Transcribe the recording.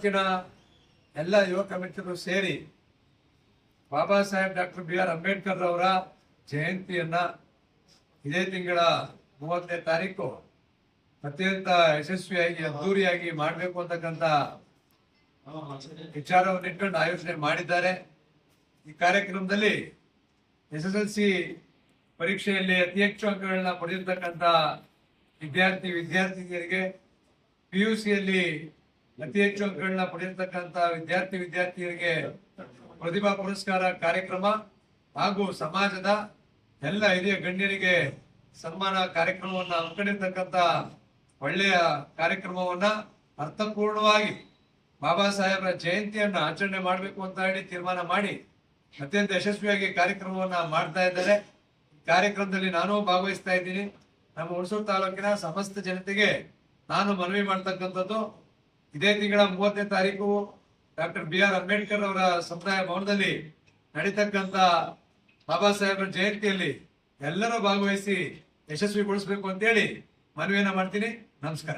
ತಾಲೂಕಿನ ಎಲ್ಲ ಯುವಕ ಮಿತ್ರರು ಸೇರಿ ಬಾಬಾ ಸಾಹೇಬ್ ಡಾಕ್ಟರ್ BR ಅಂಬೇಡ್ಕರ್ ಅವರ ಜಯಂತಿಯನ್ನ ಇದೇ ತಿಂಗಳ 30ನೇ ತಾರೀಕು ಅತ್ಯಂತ ಯಶಸ್ವಿಯಾಗಿ ಅದ್ದೂರಿಯಾಗಿ ಮಾಡಬೇಕು ಅಂತಕ್ಕಂಥ ವಿಚಾರವನ್ನು ಇಟ್ಕೊಂಡು ಆಯೋಜನೆ ಮಾಡಿದ್ದಾರೆ. ಈ ಕಾರ್ಯಕ್ರಮದಲ್ಲಿ SSLC ಪರೀಕ್ಷೆಯಲ್ಲಿ ಅತಿ ಹೆಚ್ಚು ಅಂಕಗಳನ್ನ ಪಡೆದಿರ್ತಕ್ಕಂಥ ವಿದ್ಯಾರ್ಥಿನಿಯರಿಗೆ, PUCಯಲ್ಲಿ ಅತಿ ಹೆಚ್ಚು ಅಂಕಗಳನ್ನ ಪಡೆದಿರ್ತಕ್ಕಂಥ ವಿದ್ಯಾರ್ಥಿನಿಯರಿಗೆ ಪ್ರತಿಭಾ ಪುರಸ್ಕಾರ ಕಾರ್ಯಕ್ರಮ ಹಾಗೂ ಸಮಾಜದ ಎಲ್ಲ ಹಿರಿಯ ಗಣ್ಯರಿಗೆ ಸನ್ಮಾನ ಕಾರ್ಯಕ್ರಮವನ್ನ ಹಮ್ಮಿಕೊಂಡಿರ್ತಕ್ಕಂಥ ಒಳ್ಳೆಯ ಕಾರ್ಯಕ್ರಮವನ್ನ ಅರ್ಥಪೂರ್ಣವಾಗಿ ಬಾಬಾ ಸಾಹೇಬರ ಜಯಂತಿಯನ್ನ ಆಚರಣೆ ಮಾಡಬೇಕು ಅಂತ ಹೇಳಿ ತೀರ್ಮಾನ ಮಾಡಿ ಅತ್ಯಂತ ಯಶಸ್ವಿಯಾಗಿ ಕಾರ್ಯಕ್ರಮವನ್ನ ಮಾಡ್ತಾ ಇದ್ದಾರೆ. ಕಾರ್ಯಕ್ರಮದಲ್ಲಿ ನಾನು ಭಾಗವಹಿಸ್ತಾ ಇದ್ದೀನಿ. ನಮ್ಮ ಹುಣಸೂರು ತಾಲೂಕಿನ ಸಮಸ್ತ ಜನತೆಗೆ ನಾನು ಮನವಿ ಮಾಡ್ತಕ್ಕಂಥದ್ದು, ಇದೇ ತಿಂಗಳ 30ನೇ ತಾರೀಕು ಡಾಕ್ಟರ್ BR ಅಂಬೇಡ್ಕರ್ ಅವರ ಸಮುದಾಯ ಭವನದಲ್ಲಿ ನಡೀತಕ್ಕಂಥ ಬಾಬಾ ಸಾಹೇಬರ ಜಯಂತಿಯಲ್ಲಿ ಎಲ್ಲರೂ ಭಾಗವಹಿಸಿ ಯಶಸ್ವಿಗೊಳಿಸಬೇಕು ಅಂತೇಳಿ ಮನವಿಯನ್ನ ಮಾಡ್ತೀನಿ. ನಮಸ್ಕಾರ.